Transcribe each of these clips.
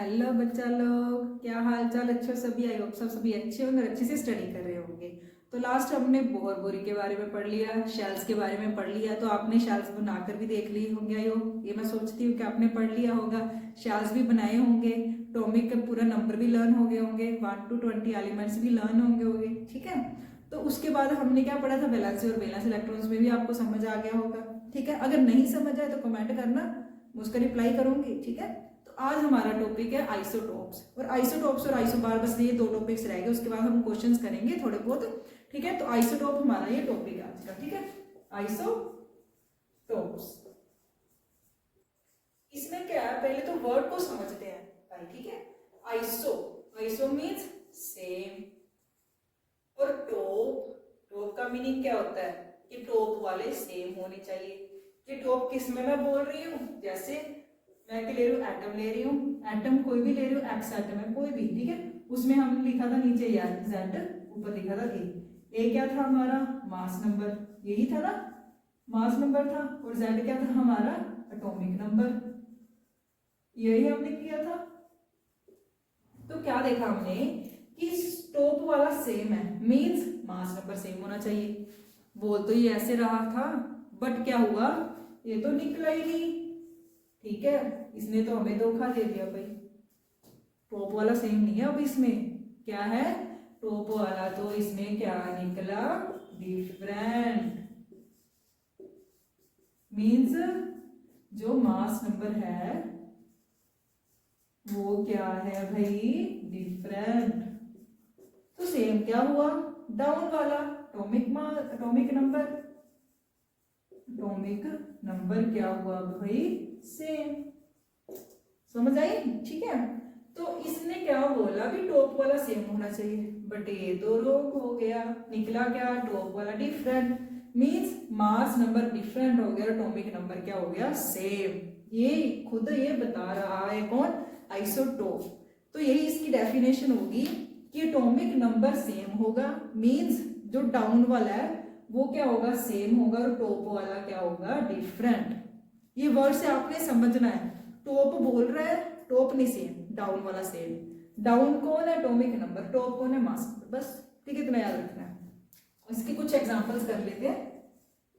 Hello बच्चा लोग, क्या हाल चाल। अच्छे हो सभी? आई होप सब सभी अच्छे होंगे और अच्छे से स्टडी कर रहे होंगे। तो लास्ट हमने बोर बोरी के बारे में पढ़ लिया, शेल्स के बारे में पढ़ लिया। तो आपने शेल्स बनाकर भी देख लिए होंगे। आई होप, ये मैं सोचती हूँ कि आपने पढ़ लिया होगा, शेल्स भी बनाए होंगे, टॉमिक का पूरा नंबर भी लर्न हो गए होंगे, 1 to 20 एलिमेंट्स भी लर्न होंगे। ठीक है। तो उसके बाद हमने क्या पढ़ा था, वैलेंसी और वैलेंस इलेक्ट्रॉन्स में भी आपको समझ आ गया होगा। ठीक है, अगर नहीं समझ आए तो कमेंट करना, मैं उसका रिप्लाई करूंगी। ठीक है। तो आज हमारा टॉपिक है आइसोटोप्स और आइसोबार, बस ये दो टॉपिक्स रह गए, उसके बाद हम क्वेश्चंस करेंगे थोड़े बहुत। ठीक है, तो आइसोटोप हमारा ये टॉपिक है आज का। ठीक है, आइसोटोप्स। इसमें क्या है, पहले तो वर्ड को समझते हैं भाई। ठीक है, आइसो मीन्स सेम, और टॉप का मीनिंग क्या होता है कि टॉप वाले सेम होने चाहिए। कि टॉप किस में मैं बोल रही हूँ, जैसे मैं ले रही हूँ एटम, ले रही हूँ एटम, कोई भी ले रही हूँ, एक्स एटम है कोई भी। ठीक है, उसमें हम लिखा था नीचे यार जेड, ऊपर लिखा था ए क्या था हमारा, मास नंबर, यही था ना, मास नंबर था। और जेड क्या था हमारा, एटॉमिक नंबर, यही हमने किया था। तो क्या देखा हमने कि टॉप वाला सेम है, मींस मास नंबर सेम होना चाहिए। बोल तो ये ऐसे रहा था, बट क्या हुआ, ये तो निकला ही नहीं। ठीक है, इसने तो हमें धोखा दे दिया भाई, टॉप वाला सेम नहीं है। अब इसमें क्या है, टॉप वाला तो इसमें क्या निकला, डिफरेंट। मींस जो मास नंबर है वो क्या है भाई, डिफरेंट। तो सेम क्या हुआ, डाउन वाला एटॉमिक नंबर क्या हुआ भाई, सेम। समझ आई? ठीक है। तो इसने क्या बोला भी टॉप वाला सेम होना चाहिए, बट ये तो रॉन्ग हो गया। निकला क्या, टॉप वाला different, means mass number different हो गया, एटॉमिक नंबर क्या हो गया, सेम। ये खुद ये बता रहा है कौन, आइसोटोप। तो यही इसकी डेफिनेशन होगी कि एटॉमिक नंबर सेम होगा, मींस जो डाउन वाला है वो क्या होगा, सेम होगा, और टॉप वाला क्या होगा, डिफरेंट। ये वर्ड से आपने समझना है। टॉप बोल रहा है, टॉप नहीं सेम, डाउन वाला सेम। डाउन कौन है, एटॉमिक नंबर, टॉप कौन है, मास नंबर। बस ठीक है, इतना याद रखना है। इसके कुछ एग्जांपल्स कर लेते हैं।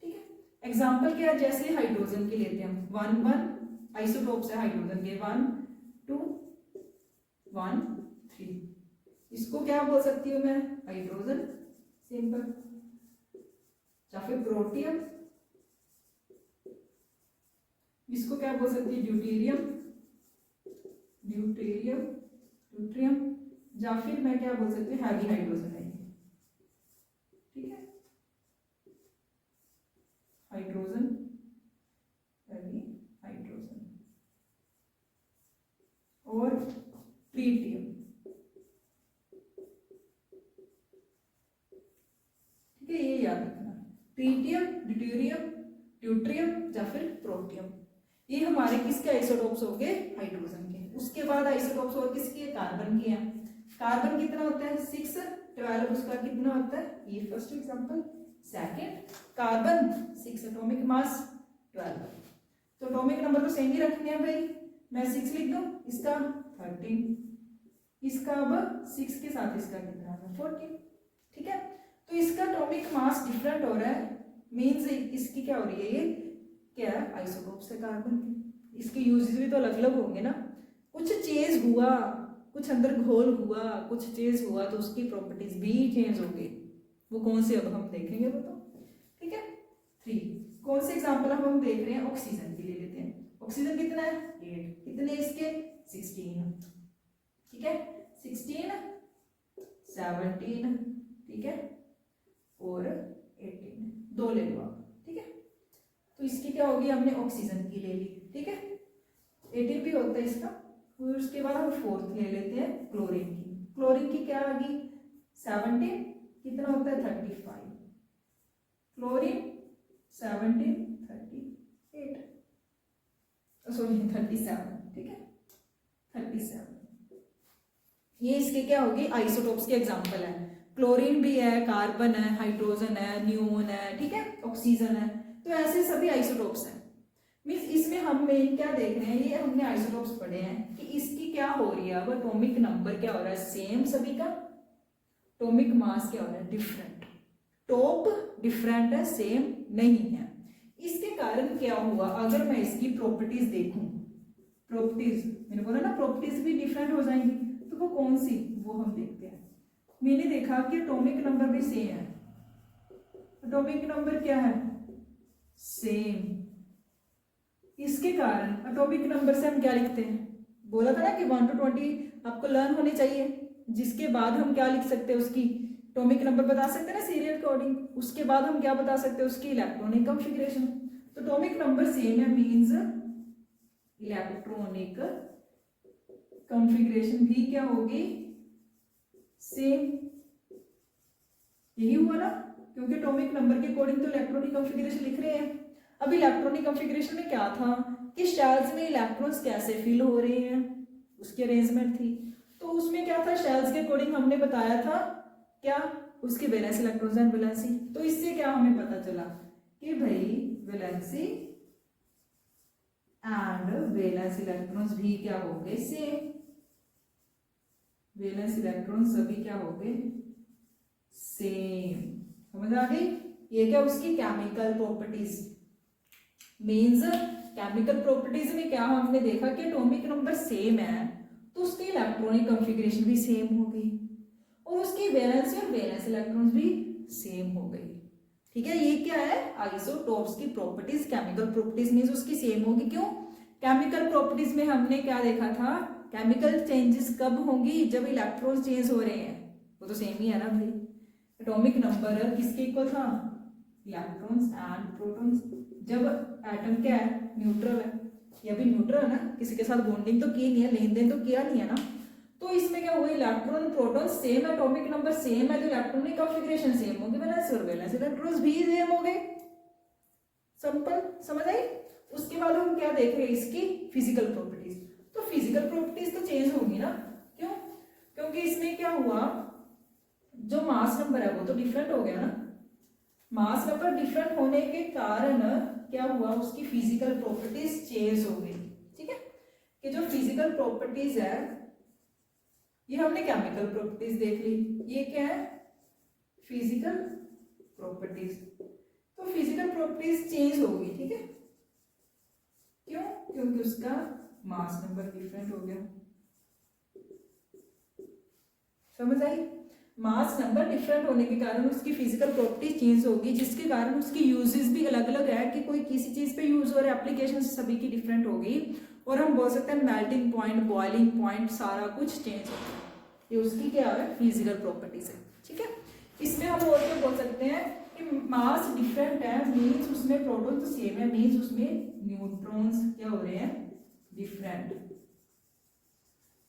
ठीक है, एग्जांपल क्या है, जैसे हाइड्रोजन की लेते हैं हम, 1 1 आइसोटोप्स है हाइड्रोजन के, 1 2 1 3। इसको क्या बोल सकती हूँ मैं, हाइड्रोजन सिंपल, या फिर प्रोटियम, इसको क्या बोल सकती है, ड्यूटेरियम, या फिर मैं क्या बोल सकती हूँ, हैवी हाइड्रोजन है। ठीक है, हाइड्रोजन, हैवी हाइड्रोजन, और ट्रीटियम। ठीक है, ये याद रखना, ट्रीटियम, ड्यूटेरियम या फिर प्रोटियम। ये हमारे किसके आइसोटोप्स हो गए, हाइड्रोजन के। उसके बाद आइसोटोप्स और किसके, कार्बन के हैं। कार्बन कितना होता है, 6 12, उसका कितना होता है, ये first example. Second, carbon 6 atomic mass 12। तो एटॉमिक नंबर तो सेम ही रखने हैं भाई, मैं 6 लिख दूं, इसका 13, इसका अब 6 के साथ इसका कितना है, 14। ठीक है, तो इसका एटॉमिक मास डिफरेंट हो रहा है, मींस इसकी क्या हो रही है, ये क्या है, आइसोटोप्स है कार्बन के। इसके यूजेस भी तो अलग अलग होंगे ना, कुछ चेंज हुआ, कुछ अंदर घोल हुआ, कुछ चेंज हुआ, तो उसकी प्रॉपर्टीज भी चेंज हो गई। वो कौन से, अब हम देखेंगे वो तो। ठीक है, 3 कौन से एग्जांपल हम देख रहे हैं, ऑक्सीजन की ले लेते हैं। ऑक्सीजन कितना है, 8, कितने इसके, 16। ठीक है, 16 17, ठीक है, और 18, 2 ले लो आप। ठीक है, तो इसकी क्या होगी, हमने ऑक्सीजन की ले ली। ठीक है, 18 भी होता है इसका। और उसके बाद हम 4th ले लेते हैं, क्लोरीन की। क्लोरीन की क्या आ गई, 17, कितना होता है, 35। Chlorine 17 38, sorry 37। ठीक है, 37। ये इसके क्या होगी, आइसोटोप्स के एग्जांपल है। क्लोरीन भी है, कार्बन है, हाइड्रोजन है, नियोन है, ठीक है, ऑक्सीजन है। तो ऐसे सभी आइसोटोप्स हैं। मींस इसमें हम मेन क्या देख रहे हैं, ये हमने आइसोटोप्स पढ़े हैं कि इसकी क्या हो रही रही है, अब एटॉमिक नंबर क्या हो रहा है, सेम सभी का, एटॉमिक मास क्या हो रहा है, डिफरेंट, टॉप डिफरेंट है, सेम नहीं है। इसके कारण क्या हुआ, अगर मैं इसकी प्रॉपर्टीज देखूं, प्रॉपर्टीज मैंने बोला ना प्रॉपर्टीज भी डिफरेंट हो जाएंगी, तो वो कौन सी, वो हम देखते हैं। मैंने देखा कि एटॉमिक नंबर भी सेम है, एटॉमिक नंबर क्या है, सेम। इसके कारण एटॉमिक नंबर से हम क्या लिखते हैं, बोला था ना कि 1 to 20 आपको लर्न होने चाहिए, जिसके बाद हम क्या लिख सकते हैं, उसकी एटॉमिक नंबर बता सकते हैं ना सीरियल कोडिंग, उसके बाद हम क्या बता सकते हैं, उसकी इलेक्ट्रॉनिक कॉन्फ़िगरेशन। तो एटॉमिक नंबर सेम है मींस इलेक्ट्रॉनिक कॉन्फ़िगरेशन भी क्या होगी, सेम। यही हुआ ना, क्योंकि एटॉमिक नंबर के अकॉर्डिंग तो इलेक्ट्रॉनिक कॉन्फ़िगरेशन लिख रहे हैं। अब इलेक्ट्रॉनिक कॉन्फ़िगरेशन में क्या था कि शेल्स में इलेक्ट्रॉन्स कैसे फिल हो रहे हैं, उसकी अरेंजमेंट थी। तो उसमें क्या था, शेल्स के अकॉर्डिंग हमने बताया था क्या, उसकी वैलेंस इलेक्ट्रॉन्स एंड वैलेंसी। तो इससे क्या हमें पता चला कि भाई वैलेंसी एंड वैलेंस इलेक्ट्रॉन्स भी क्या हो गए, सेम। वैलेंस इलेक्ट्रॉन्स सभी क्या हो गए, सेम। समझ आ गई, ये क्या उसकी chemical properties, means chemical properties में क्या हमने देखा कि एटॉमिक नंबर सेम है तो उसकी इलेक्ट्रॉनिक कॉन्फ़िगरेशन भी सेम हो गई और उसकी वैलेंसी और वैलेंस इलेक्ट्रॉन्स भी सेम हो गई। ठीक है, ये क्या है, आइसोटोप्स की प्रॉपर्टीज, केमिकल प्रॉपर्टीज मींस उसकी सेम होगी। क्यों, केमिकल प्रॉपर्टीज में हमने क्या देखा था, केमिकल चेंजेस कब होंगी, जब इलेक्ट्रॉन्स चेंज हो रहे हैं, वो तो सेम ही है ना भाई। एटॉमिक नंबर किसके इक्वल था, इलेक्ट्रॉन्स एंड प्रोटॉन्स। जब एटम क्या है, न्यूट्रल है, ये भी न्यूट्रल है ना, किसी के साथ बॉन्डिंग तो की नहीं है, लेन देन तो किया नहीं है ना। तो इसमें क्या हुआ, electron proton same, atomic number same है, तो इलेक्ट्रॉनिक कॉन्फ़िगरेशन सेम होगी, वैलेंस और वैलेंस इलेक्ट्रॉन्स भी सेम हो गए। सिंपल, समझ आई। उसके बाद हम क्या देख रहे हैं, इसकी फिजिकल प्रॉपर्टीज। तो फिजिकल प्रॉपर्टीज तो चेंज होगी ना, क्यों, क्योंकि इसमें क्या हुआ, जो मास नंबर है वो तो डिफरेंट हो गया ना। मास नंबर डिफरेंट होने के कारण क्या हुआ, उसकी फिजिकल प्रॉपर्टीज चेंज हो गई। ठीक है, कि जो फिजिकल प्रॉपर्टीज है, ये हमने केमिकल प्रॉपर्टीज देख ली, ये क्या है, फिजिकल प्रॉपर्टीज। तो फिजिकल प्रॉपर्टीज चेंज होगी, ठीक है, क्यों, क्योंकि उसका मास नंबर डिफरेंट हो गया। समझ आई, मास नंबर डिफरेंट होने के कारण उसकी फिजिकल प्रॉपर्टी चेंज होगी, जिसके कारण उसकी यूजेस भी अलग अलग है, कि कोई किसी चीज पे यूज हो रहा है, एप्लीकेशन सभी की डिफरेंट होगी। और हम बोल सकते हैं मेल्टिंग पॉइंट, बॉइलिंग पॉइंट, सारा कुछ चेंज होगा। ये उसकी क्या है, फिजिकल प्रॉपर्टीज है। ठीक है, इसमें हम और क्या बोल सकते हैं कि मास डिफरेंट है मीन्स उसमें प्रोटॉन तो सेम है, मीन्स उसमें न्यूट्रॉन्स क्या हो रहे हैं, डिफरेंट।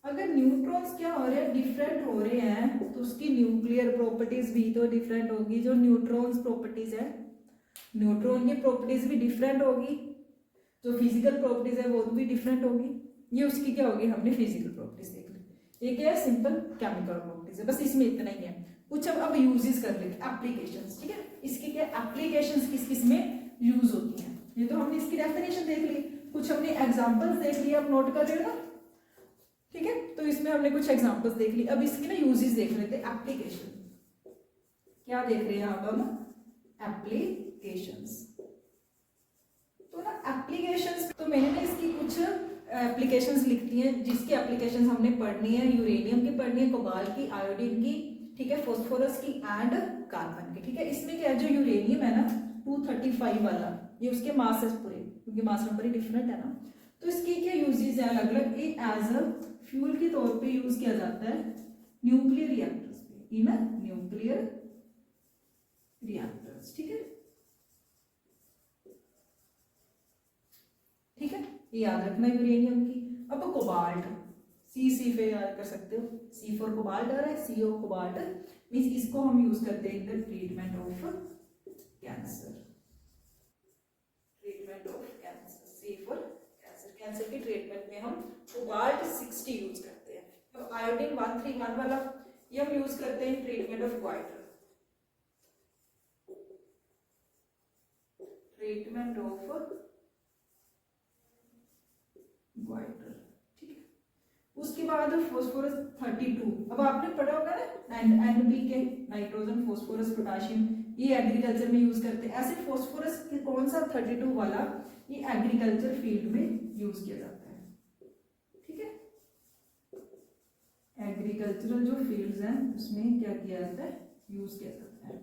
अगर न्यूट्रॉन्स क्या हो रहे हैं, डिफरेंट हो रहे हैं, तो उसकी न्यूक्लियर प्रॉपर्टीज भी तो डिफरेंट होगी। जो न्यूट्रॉन्स प्रॉपर्टीज है, न्यूट्रॉन की प्रॉपर्टीज भी डिफरेंट होगी, जो फिजिकल प्रॉपर्टीज है वो भी डिफरेंट होगी। ये उसकी क्या होगी, हमने फिजिकल प्रॉपर्टीज देख ली। ये क्या है, सिंपल केमिकल प्रॉपर्टीज है, बस इसमें इतना ही है। कुछ हम अब यूजेस कर लेते हैं, एप्लीकेशंस। ठीक है, इसकी क्या एप्लीकेशंस किस किस में यूज होती हैं, ये तो हमने इसकी डेफिनेशन देख ली, कुछ हमने एग्जांपल्स देख लिए, आप नोट कर रहे हो ना। ठीक है, तो इसमें हमने कुछ एग्जांपल्स देख ली, अब इसकी ना यूजेस देख लेते हैं। एप्लीकेशन क्या देख रहे हैं आप, हम एप्लीकेशंस। तो ना एप्लीकेशंस, तो मैंने ना इसकी कुछ एप्लीकेशंस लिख दी हैं, जिसकी एप्लीकेशंस हमने पढ़नी है, यूरेनियम की पढ़नी है, कोबाल्ट की, आयोडीन की, ठीक है, फास्फोरस की एंड कार्बन की। ठीक है, इसमें क्या है, जो यूरेनियम है ना 235 वाला, ये उसके मास है पूरे, क्योंकि मास नंबर ही डिफरेंट है ना। तो इसकी क्या यूजेस है अलग अलग, ये एज अ फ्यूल के तौर पे यूज किया जाता है न्यूक्लियर रिएक्टर्स पे, इन न्यूक्लियर रिएक्टर्स। ठीक है, ठीक है, ये याद रखना यूरेनियम की। अब कोबाल्ट, सी पे याद कर सकते हो, सी फॉर कोबाल्ट आ रहा है, सी ऑफ कोबाल्ट मींस इसको हम यूज करते हैं in the treatment of cancer, treatment of cancer, see for cancer, cancer की ट्रीटमेंट में हम कोबाल्ट 60 यूज करते हैं। अब आयोडीन 131 वाला ये हम यूज करते हैं treatment of goitre, treatment of goitre. ठीक है, उसके बाद फॉस्फोरस 32। अब आपने पढ़ा होगा ना NPK, नाइट्रोजन, फॉस्फोरस, पोटाशियम, ये एग्रीकल्चर में यूज करते हैं। ऐसे फॉस्फोरस कौन सा 32 वाला, ये एग्रीकल्चर फील्ड में यूज किया जाता है। ठीक है, एग्रीकल्चरल जो फील्ड्स हैं उसमें क्या किया जाता है, यूज किया जाता है।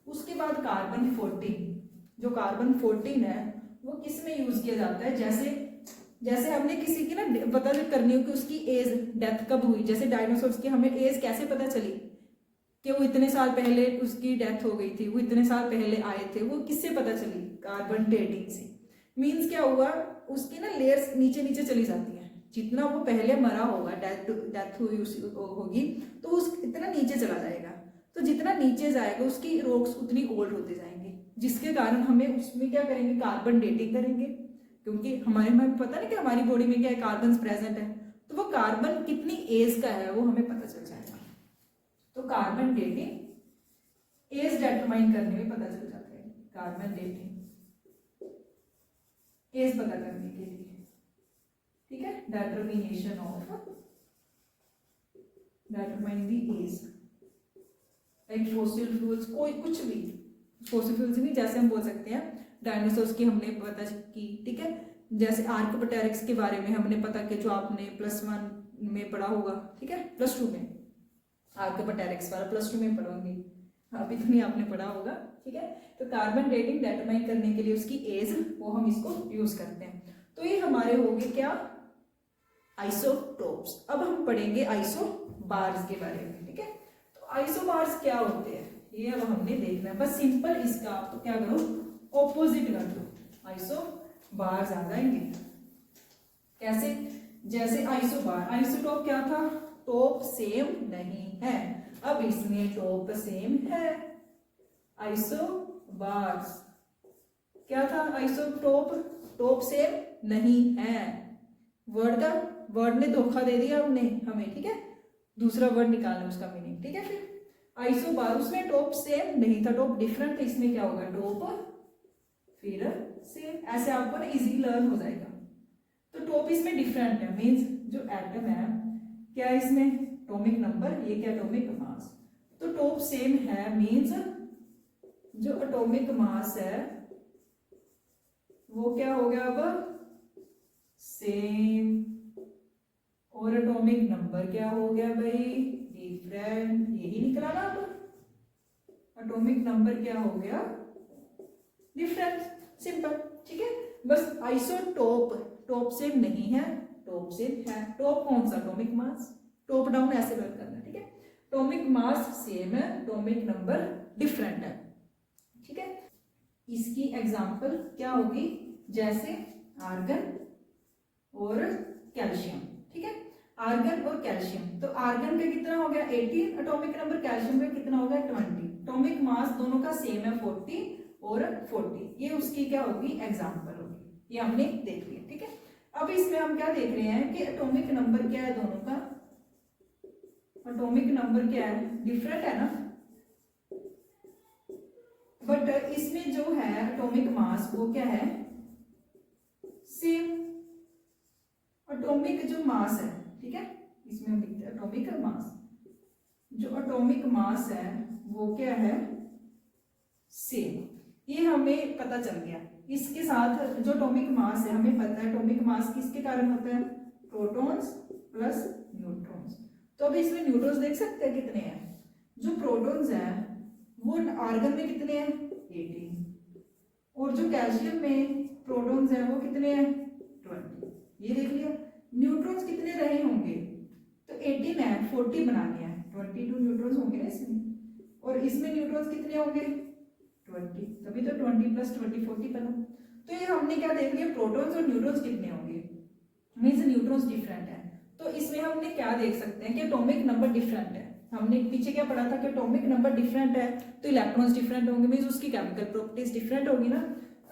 उसके बाद कार्बन 14, जो कार्बन 14 है वो किस में यूज किया जाता है, जैसे हमने किसी की ना पता करनी हो कि उसकी एज, डेथ कब हुई, जैसे डायनासोर्स की हमें एज कैसे पता चली कि वो इतने साल पहले उसकी डेथ हो गई थी, वो इतने साल पहले आए थे, वो किससे पता चली, कार्बन डेटिंग से। मीन्स क्या हुआ, उसकी ना लेयर्स नीचे नीचे चली जाती हैं, जितना वो पहले मरा होगा, डेथ हुई होगी तो उस इतना नीचे चला जाएगा, तो जितना नीचे जाएगा उसकी रॉक्स उतनी ओल्ड होते जाएंगे, जिसके कारण हमें उसमें क्या करेंगे, कार्बन डेटिंग करेंगे, क्योंकि हमें पता नहीं कि हमारी बॉडी में क्या है, कार्बन प्रेजेंट है, तो वो कार्बन कितनी एज का है वो हमें पता चल जाएगा। तो कार्बन डेटिंग एज डिटरमाइन करने में पता चल जाता है, कार्बन डेटिंग एज पता करने के लिए। ठीक है, determination of, determine the age, like fossil fuels, कोई कुछ भी फॉसिल फ्यूल्स नहीं, जैसे हम बोल सकते हैं डायनासोर्स की हमने पता की। ठीक है, जैसे आर्कपटेरिक्स के बारे में हमने पता कि जो आपने +1 में पढ़ा होगा, ठीक है, +2 में आर्कपटेरिक्स वाला +2 में पढ़ोगे, अभी तो नहीं आपने पढ़ा होगा। ठीक है, तो कार्बन डेटिंग डिटरमाइन करने के लिए उसकी एज, वो हम इसको यूज करते हैं। तो ये हमारे हो गए क्या, आइसोटोप्स। अब हम पढ़ेंगे आइसोबार्स के बारे में। ठीक है, तो आइसोबार्स क्या होते हैं ये अब हमने देखना है, बस सिंपल इसका आप तो क्या करो, ऑपोजिट कर दो, आइसोबार्स आ जाएंगे। कैसे, जैसे आइसोबार, आइसोटोप क्या था, टॉप सेम नहीं है, अब इसमें टॉप सेम है। आइसोबार्स क्या था, आइसोटोप टॉप सेम नहीं है, वर्ड ने धोखा दे दिया हमने हमें। ठीक है, दूसरा वर्ड निकालना उसका मीनिंग। ठीक है, फिर आइसोबार, उसमें टॉप सेम नहीं था, टॉप डिफरेंट है, इसमें क्या होगा, टॉप फिर सेम, ऐसे आपको ना इजी लर्न हो जाएगा। तो टॉप इसमें डिफरेंट है, मींस जो एटम है क्या है इसमें, एटॉमिक नंबर, ये क्या एटॉमिक मास, तो टॉप सेम है, मींस जो एटॉमिक मास है वो क्या हो गया, अब सेम, और एटॉमिक नंबर क्या हो गया भाई, डिफरेंट, यही निकला ना। अब एटॉमिक नंबर क्या हो गया, डिफरेंट, सिंपल। ठीक है, बस आइसोटोप, टॉप सेम नहीं है, टॉप सेम है। टॉप कौन सा, एटॉमिक मास, टॉप डाउन ऐसे वर्क करना। ठीक है, एटॉमिक मास सेम है, एटॉमिक नंबर डिफरेंट है। ठीक है, इसकी एग्जांपल क्या होगी, जैसे आर्गन और कैल्शियम। ठीक है, आर्गन और कैल्शियम, तो आर्गन का कितना हो गया 18 एटॉमिक नंबर, कैल्शियम का कितना होगा 20, एटॉमिक मास दोनों का सेम है 40 और 40, ये उसकी क्या होगी एग्जांपल होगी, ये हमने देख लिया। ठीक है, अब इसमें हम क्या देख रहे हैं कि एटॉमिक नंबर क्या है दोनों का, एटॉमिक नंबर क्या है, डिफरेंट है ना, बट इसमें जो है एटॉमिक मास वो क्या है, सेम। एटॉमिक जो मास है, ठीक है, इसमें हम लिखते हैं एटॉमिक मास, जो एटॉमिक मास है वो क्या है, सेम, ये हमें पता चल गया। इसके साथ जो एटॉमिक मास है हमें पता है, एटॉमिक मास किसके कारण होता है, प्रोटॉन्स प्लस न्यूट्रॉन्स। तो अभी इसमें न्यूट्रॉन्स देख सकते हैं कितने हैं, जो प्रोटॉन्स हैं वो आर्गन में कितने हैं 18, और जो कैल्शियम में प्रोटॉन्स हैं वो कितने हैं 20, ये देख लिया। न्यूट्रॉन्स कितने रहे होंगे, तो 18 है, 40 बनाने हैं, 22 न्यूट्रॉन्स होंगे ना इसमें, और इसमें न्यूट्रॉन्स कितने होंगे 20, तभी तो 20 + 20 40 बना। तो ये हमने क्या देख लिया, प्रोटॉन्स और न्यूट्रॉन्स कितने होंगे, मींस न्यूट्रॉन्स डिफरेंट है। तो इसमें हमने क्या देख सकते हैं कि एटॉमिक नंबर डिफरेंट है। हमने पीछे क्या पढ़ा था कि एटॉमिक नंबर डिफरेंट है तो इलेक्ट्रॉन्स डिफरेंट होंगे, मींस उसकी केमिकल प्रॉपर्टीज डिफरेंट होगी ना।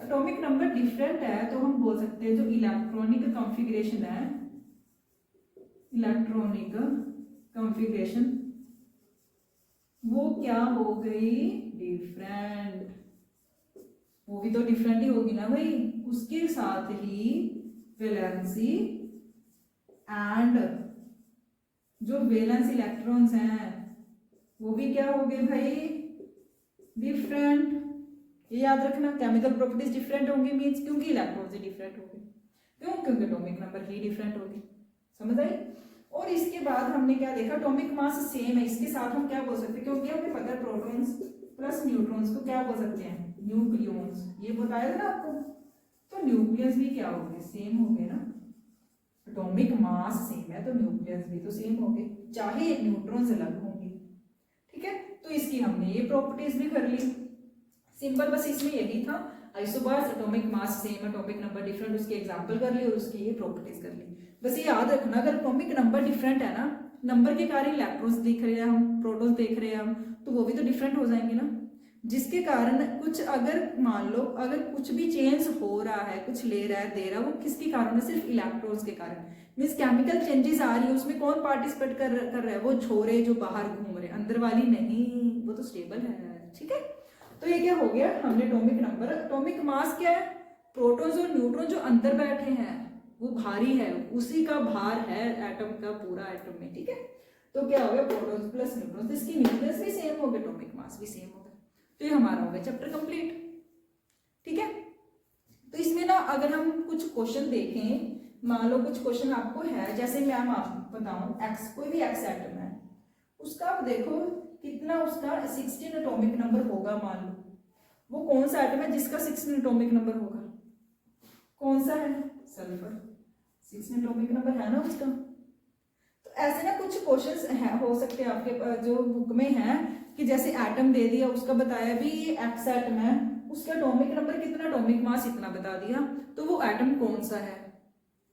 एटॉमिक नंबर डिफरेंट है तो हम बोल सकते हैं जो इलेक्ट्रॉनिक कॉन्फ़िगरेशन है, इलेक्ट्रॉनिक कॉन्फ़िगरेशन वो क्या हो गई डिफरेंट, वो भी तो डिफरेंट ही होगी ना भाई। उसके साथ ही वैलेंसी एंड जो वैलेंस इलेक्ट्रॉन्स हैं वो भी क्या हो गए भाई, डिफरेंट। ये याद रखना, केमिकल प्रॉपर्टीज डिफरेंट होंगी मींस क्योंकि इलेक्ट्रॉन्स ही डिफरेंट हो गए। क्यों? क्योंकि एटॉमिक नंबर ही डिफरेंट हो गए। समझ आई? और इसके बाद हमने क्या देखा, एटॉमिक मास सेम है। इसके साथ हम क्या बोल सकते हैं, क्योंकि हमें पता है प्रोटॉन्स प्लस न्यूट्रॉन्स को क्या बोल सकते हैं, न्यूक्लियॉन्स। ये बताया था ना आपको। तो न्यूक्लियस भी क्या हो गए, सेम हो गए ना। एटॉमिक मास सेम है तो न्यूक्लियस भी तो सेम हो गए, चाहे न्यूट्रॉन्स अलग होंगे। ठीक है, तो इसकी हमने ये प्रॉपर्टीज भी कर ली। सिंपल, बस इसमें यही था। Isobars, atomic mass same, atomic number different, उसके एग्जांपल कर ली और उसकी ये प्रॉपर्टीज कर ली। बस ये याद रखना, अगर एटॉमिक नंबर डिफरेंट है ना, नंबर के कारण इलेक्ट्रॉन्स देख रहे हैं हम, प्रोटॉन्स देख रहे हैं हम, तो वो भी तो डिफरेंट हो जाएंगे ना। जिसके कारण कुछ, अगर मान लो अगर कुछ भी चेंज हो रहा है, कुछ ले रहा है, दे रहा है, वो किसके कारण है, सिर्फ इलेक्ट्रॉन्स के कारण। मीन्स केमिकल चेंजेस आ रही है, उसमें कौन पार्टिसिपेट कर रहा है, वो छोरे जो बाहर घूम रहे, अंदर वाली नहीं, वो तो स्टेबल है। ठीक है, तो ये क्या हो गया, हमने एटॉमिक नंबर। एटॉमिक मास क्या है, प्रोटॉन्स और न्यूट्रॉन जो अंदर बैठे हैं वो भारी है, उसी का भार है एटम का, पूरा एटम में। ठीक है, तो क्या हो गया, प्रोटॉन्स प्लस न्यूट्रॉन्स, इसकी न्यूक्लियस भी सेम हो गया, एटॉमिक मास भी सेम हो गया। तो ये हमारा हो गया चैप्टर कंप्लीट। ठीक है, तो इसमें ना अगर हम कुछ क्वेश्चन देखें, मान लो कुछ क्वेश्चन आपको है, जैसे मैं आपको बताऊं एक्स, कोई भी एक्स एटम है, उसका आप देखो कितना, उसका 16 एटॉमिक नंबर होगा। मान लो वो कौन सा एटम है जिसका 16 एटॉमिक नंबर होगा, कौन सा है, सल्फर। 16 एटॉमिक नंबर है ना उसका। तो ऐसे ना कुछ क्वेश्चंस हैं, हो सकते हैं आपके जो बुक में है, कि जैसे एटम दे दिया, उसका बताया भी ये एक्स एटम है, उसका एटॉमिक नंबर कितना, एटॉमिक मास इतना बता दिया, तो वो एटम कौन सा है।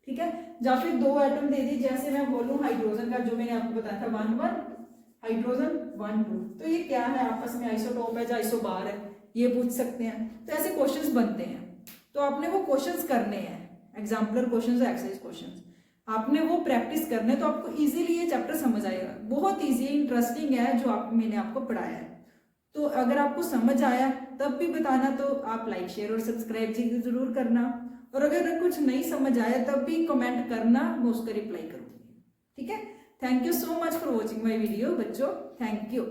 ठीक है, या फिर दो एटम दे दी, जैसे मैं बोलूं हाइड्रोजन का, जो मैंने आपको बताया था 1 1, हाइड्रोजन 1 2, तो ये क्या है, आपस में आइसोटोप है या आइसोबार है, ये पूछ सकते हैं। तो ऐसे क्वेश्चंस बनते हैं, तो आपने वो क्वेश्चंस करने हैं, एग्जाम्पलर क्वेश्चंस, एक्सरसाइज क्वेश्चंस, आपने वो प्रैक्टिस करने, तो आपको इजीली ये चैप्टर समझ आएगा। बहुत इजी, इंटरेस्टिंग है जो मैंने आपको पढ़ाया है। तो अगर आपको समझ आया तब भी बताना, तो आप लाइक शेयर और सब्सक्राइब जरूर करना, और अगर कुछ नहीं समझ आया तब भी कमेंट करना, मैं उसका रिप्लाई करूंगी। ठीक है, thank you so much for watching my video बच्चों, थैंक यू।